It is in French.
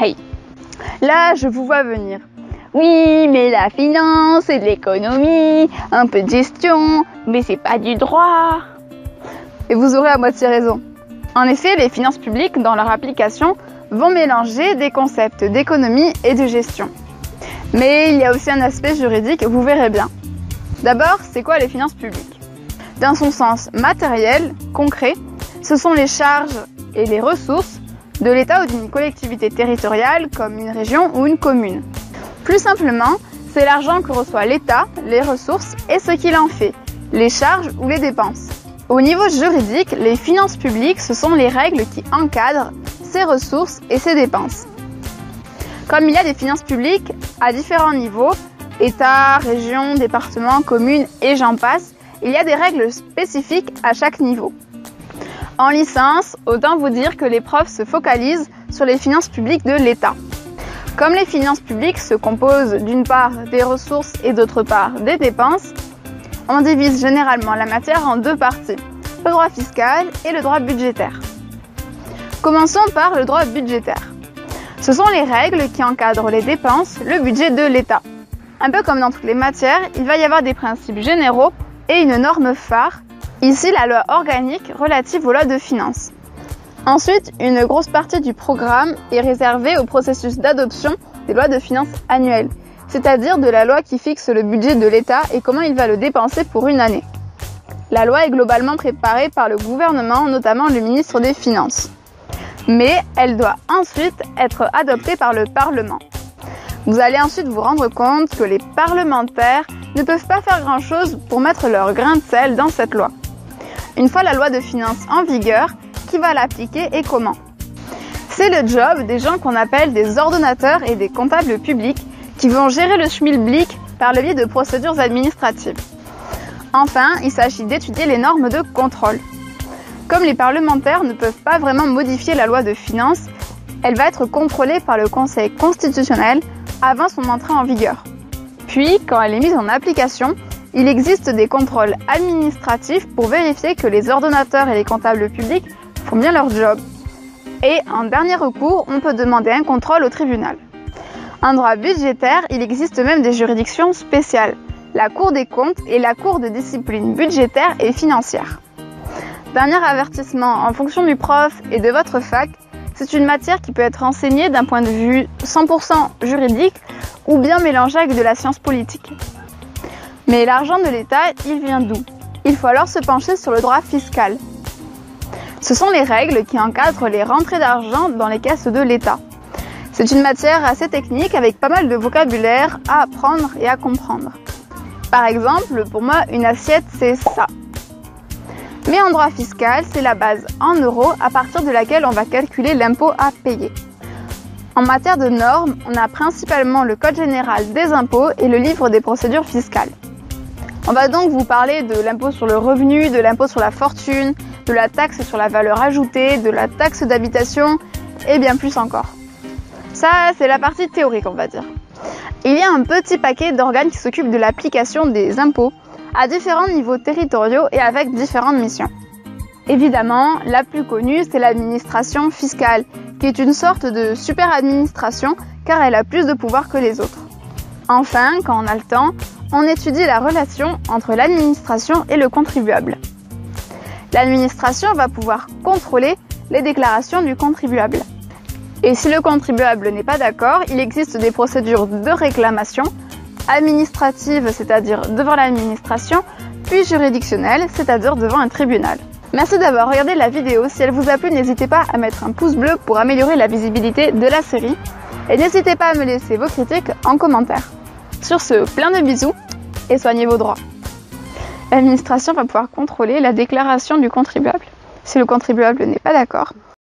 Hey, là je vous vois venir. Oui, mais la finance, c'est de l'économie, un peu de gestion, mais c'est pas du droit. Et vous aurez à moitié raison. En effet, les finances publiques, dans leur application, vont mélanger des concepts d'économie et de gestion. Mais il y a aussi un aspect juridique, vous verrez bien. D'abord, c'est quoi les finances publiques? Dans son sens matériel, concret, ce sont les charges et les ressources de l'État ou d'une collectivité territoriale comme une région ou une commune. Plus simplement, c'est l'argent que reçoit l'État, les ressources et ce qu'il en fait, les charges ou les dépenses. Au niveau juridique, les finances publiques, ce sont les règles qui encadrent ces ressources et ces dépenses. Comme il y a des finances publiques à différents niveaux, État, région, département, commune et j'en passe, il y a des règles spécifiques à chaque niveau. En licence, autant vous dire que les profs se focalisent sur les finances publiques de l'État. Comme les finances publiques se composent d'une part des ressources et d'autre part des dépenses, on divise généralement la matière en deux parties, le droit fiscal et le droit budgétaire. Commençons par le droit budgétaire. Ce sont les règles qui encadrent les dépenses, le budget de l'État. Un peu comme dans toutes les matières, il va y avoir des principes généraux et une norme phare, ici la loi organique relative aux lois de finances. Ensuite, une grosse partie du programme est réservée au processus d'adoption des lois de finances annuelles, c'est-à-dire de la loi qui fixe le budget de l'État et comment il va le dépenser pour une année. La loi est globalement préparée par le gouvernement, notamment le ministre des Finances. Mais elle doit ensuite être adoptée par le Parlement. Vous allez ensuite vous rendre compte que les parlementaires ne peuvent pas faire grand-chose pour mettre leur grain de sel dans cette loi. Une fois la loi de finances en vigueur, qui va l'appliquer et comment? C'est le job des gens qu'on appelle des ordonnateurs et des comptables publics qui vont gérer le schmilblick par le biais de procédures administratives. Enfin, il s'agit d'étudier les normes de contrôle. Comme les parlementaires ne peuvent pas vraiment modifier la loi de finances, elle va être contrôlée par le Conseil constitutionnel avant son entrée en vigueur. Puis, quand elle est mise en application, il existe des contrôles administratifs pour vérifier que les ordonnateurs et les comptables publics font bien leur job. Et en dernier recours, on peut demander un contrôle au tribunal. En droit budgétaire, il existe même des juridictions spéciales, la Cour des comptes et la Cour de discipline budgétaire et financière. Dernier avertissement, en fonction du prof et de votre fac, c'est une matière qui peut être enseignée d'un point de vue 100% juridique ou bien mélangée avec de la science politique. Mais l'argent de l'État, il vient d'où? Il faut alors se pencher sur le droit fiscal. Ce sont les règles qui encadrent les rentrées d'argent dans les caisses de l'État. C'est une matière assez technique avec pas mal de vocabulaire à apprendre et à comprendre. Par exemple, pour moi, une assiette, c'est ça. Mais en droit fiscal, c'est la base en euros à partir de laquelle on va calculer l'impôt à payer. En matière de normes, on a principalement le Code général des impôts et le livre des procédures fiscales. On va donc vous parler de l'impôt sur le revenu, de l'impôt sur la fortune, de la taxe sur la valeur ajoutée, de la taxe d'habitation et bien plus encore. Ça, c'est la partie théorique, on va dire. Il y a un petit paquet d'organes qui s'occupent de l'application des impôts à différents niveaux territoriaux et avec différentes missions. Évidemment, la plus connue, c'est l'administration fiscale, qui est une sorte de super administration car elle a plus de pouvoir que les autres. Enfin, quand on a le temps, on étudie la relation entre l'administration et le contribuable. L'administration va pouvoir contrôler les déclarations du contribuable. Et si le contribuable n'est pas d'accord, il existe des procédures de réclamation administrative, c'est-à-dire devant l'administration, puis juridictionnelle, c'est-à-dire devant un tribunal. Merci d'avoir regardé la vidéo. Si elle vous a plu, n'hésitez pas à mettre un pouce bleu pour améliorer la visibilité de la série. Et n'hésitez pas à me laisser vos critiques en commentaire. Sur ce, plein de bisous et soignez vos droits. L'administration va pouvoir contrôler la déclaration du contribuable. Si le contribuable n'est pas d'accord,